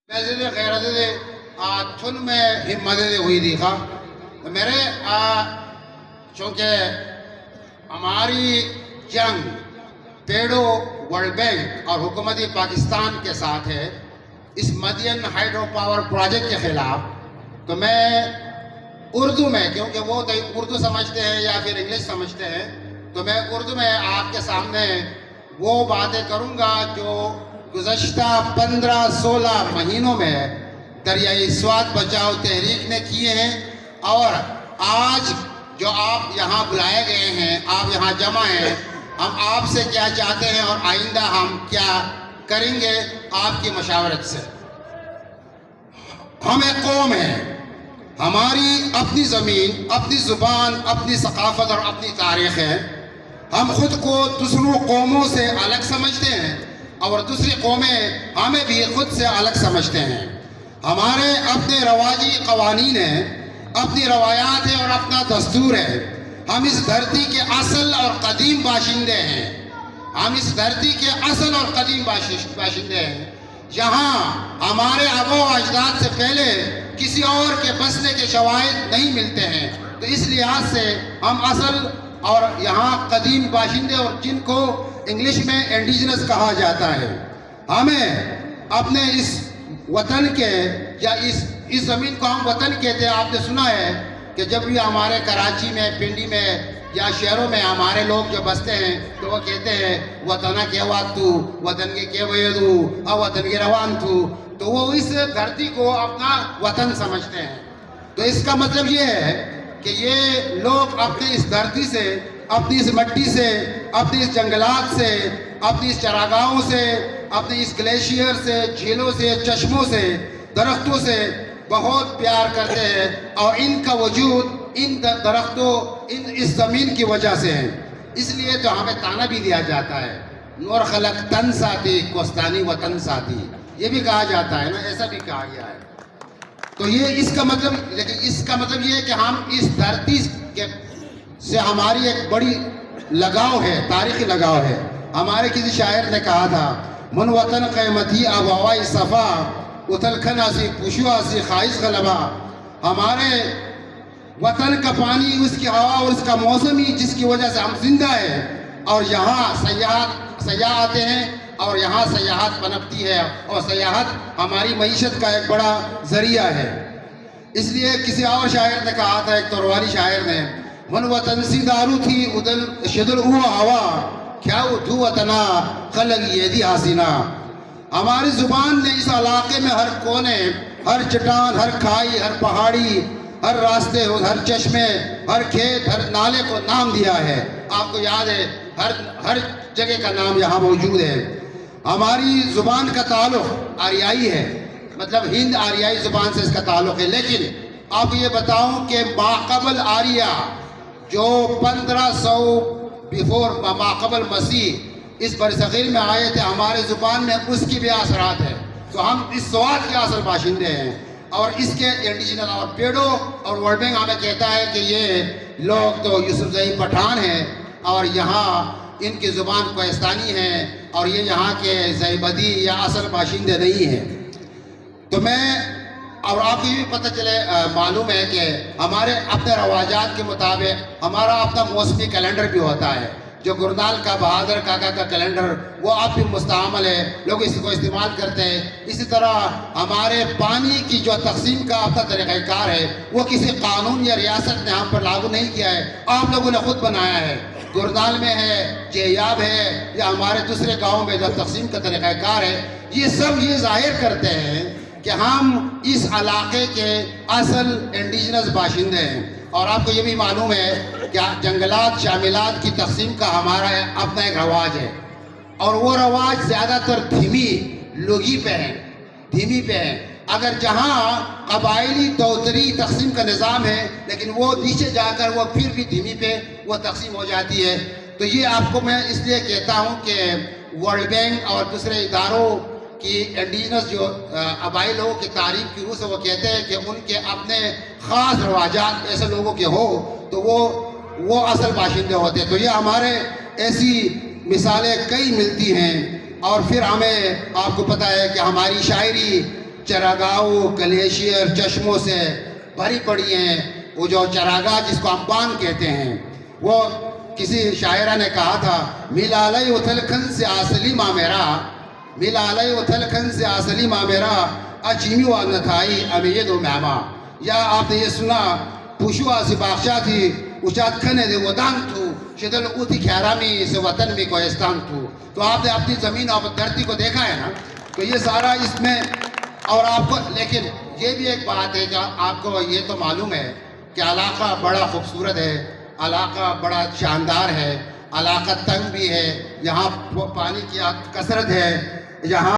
Bezede gayrede de tun में हिम्मत हुई देखा तो मेरे चूँकि हमारी जंग पेड़ों वर्ल्ड बैंक और हुकूमती पाकिस्तान के साथ है इस मदियन हाइड्रो पावर प्रोजेक्ट के ख़िलाफ़, तो मैं उर्दू में, क्योंकि वो तो उर्दू समझते हैं या फिर इंग्लिश समझते हैं, तो मैं उर्दू में आपके सामने वो बातें करूँगा जो गुज़श्ता 15-16 महीनों में दरियाई स्वात बचाओ तहरीक ने किए हैं। और आज जो आप यहाँ बुलाए गए हैं, आप यहाँ जमा हैं, हम आपसे क्या चाहते हैं और आइंदा हम क्या करेंगे आपकी मशावरत से। हम एक कौम हैं, हमारी अपनी ज़मीन, अपनी ज़ुबान, अपनी सकाफ़त और अपनी तारीख़ है। हम ख़ुद को दूसरों कौमों से अलग समझते हैं और दूसरी कौमें हमें भी ख़ुद से अलग समझते हैं। हमारे अपने रवाजी क़वानीन हैं, अपनी रवायात है और अपना दस्तूर है। हम इस धरती के असल और कदीम बाशिंदे हैं, हम इस धरती के असल और कदीम बाशिंदे हैं। यहाँ हमारे आबा व अजदाद से पहले किसी और के बसने के शवाहिद नहीं मिलते हैं, तो इस लिहाज से हम असल और यहाँ कदीम बाशिंदे, और जिनको इंग्लिश में इंडिजिनस कहा जाता है, हमें अपने इस वतन के या इस ज़मीन को हम वतन कहते हैं। आपने सुना है कि जब भी हमारे कराची में, पिंडी में या शहरों में हमारे लोग जो बसते हैं तो वो कहते हैं वतना के वातू, वतन के वयदू और वतन के रवान तू, तो वो इस धरती को अपना वतन समझते हैं। तो इसका मतलब ये है कि ये लोग अपने इस धरती से, अपनी इस मिट्टी से, अपनी इस जंगलात से, अपनी इस चरागाहों से, अपने इस ग्लेशियर से, झीलों से, चश्मों से, दरख्तों से बहुत प्यार करते हैं। और इनका वजूद इन दरख्तों, इस ज़मीन की वजह से है। इसलिए तो हमें ताना भी दिया जाता है, नूर खलक तन साथी कोस्तानी वतन साथी, ये भी कहा जाता है ना, ऐसा भी कहा गया है। तो ये इसका मतलब, लेकिन इसका मतलब ये है कि हम इस धरती के से हमारी एक बड़ी लगाव है, तारीख़ी लगाव है। हमारे किसी शायर ने कहा था, मन वतन क़ैमती अबावाई सफ़ा उतलखन आसी पुशु आसी ख़ाइश गलबा। हमारे वतन का पानी, उसकी हवा और उसका मौसम ही जिसकी वजह से हम जिंदा हैं। और यहाँ सयाह आते हैं और यहाँ सयाहत पनपती है, और सयाहत हमारी मईशत का एक बड़ा ज़रिया है। इसलिए किसी और शायर ने कहा था, एक तोरवाली शायर ने, मन वतन सी दारू थी उदल शदुल हुआ हवा क्या उठू वतना खलग येदी हसीना। हमारी ज़ुबान ने इस इलाके में हर कोने, हर चट्टान, हर खाई, हर पहाड़ी, हर रास्ते, हर चश्मे, हर खेत, हर नाले को नाम दिया है। आपको याद है, हर जगह का नाम यहाँ मौजूद है। हमारी ज़ुबान का ताल्लुक़ आरियाई है, मतलब हिंद आरियाई ज़ुबान से इसका ताल्लुक़ है। लेकिन आपको ये बताऊँ कि माक़बल आरिया जो 1500 बिफोर माक़बल मसीह इस बरसग़ीर में आए थे, हमारे ज़ुबान में उसकी भी असरात है। तो हम इस स्वाद के असल बाशिंदे हैं और इसके इंडिजिनल। और पेड़ों और वर्ल्ड बैंक हमें कहता है कि ये लोग तो यूसुफ़ज़ई पठान हैं और यहाँ इनकी ज़ुबान कोहिस्तानी है और ये यहाँ के ज़ैबदी या असल बाशिंदे नहीं हैं। तो मैं, और आपको ये भी पता चले, मालूम है कि हमारे अपने रवाजात के मुताबिक हमारा अपना मौसमी कैलेंडर भी होता है, जो गुरनाल का बहादुर काका का कैलेंडर, वो आप भी मुस्तआमल है, लोग इसको इस्तेमाल करते हैं। इसी तरह हमारे पानी की जो तकसीम का अपना तरीक़ाकार है, वो किसी कानून या रियासत ने हम पर लागू नहीं किया है, आप लोगों ने ख़ुद बनाया है। गुरनाल में है, जेयाब है, या हमारे दूसरे गाँव में जो तकसीम का तरीक़ाकार है, ये सब ये ज़ाहिर करते हैं कि हम इस इलाके के असल इंडिजिनस बाशिंदे हैं। और आपको ये भी मालूम है कि जंगलात शामिलात की तकसीम का हमारा अपना एक रवाज है, और वो रवाज ज़्यादातर धीमी लोगी पे है, धीमी पे है। अगर जहाँ कबायली तौतरी तकसीम का निज़ाम है, लेकिन वो नीचे जाकर वो फिर भी धीमी पे वो तकसीम हो जाती है। तो ये आपको मैं इसलिए कहता हूँ कि वर्ल्ड बैंक और दूसरे इदारों कि इंडिजिनस जो आबाई लोगों की तारीफ की रूह से वो कहते हैं कि उनके अपने ख़ास रवाजात ऐसे लोगों के हो तो वो असल बाशिंदे होते हैं। तो ये हमारे ऐसी मिसालें कई मिलती हैं। और फिर हमें, आपको पता है कि हमारी शायरी चरागाहों, ग्लेशियर, चश्मों से भरी पड़ी हैं। वो जो चरागाह जिसको हम बांध कहते हैं, वो किसी शायरा ने कहा था, मिलालय उथल खन से असली माँ मेरा, मिलालय उथल खन से असली माँ मेरा, अचीमी व नथाई अमीद व मैमा। या आपने ये सुना, पुशुआ से बादशाह थी, उचात खने दे वदान थू, शिदल उती खैरामी से वतन में कोहिस्तान थू। तो आपने अपनी ज़मीन और धरती को देखा है ना, तो ये सारा इसमें। और आपको, लेकिन ये भी एक बात है, जहाँ आपको ये तो मालूम है कि इलाका बड़ा खूबसूरत है, इलाका बड़ा शानदार है, इलाका तंग भी है, यहाँ पानी की कसरत है, यहाँ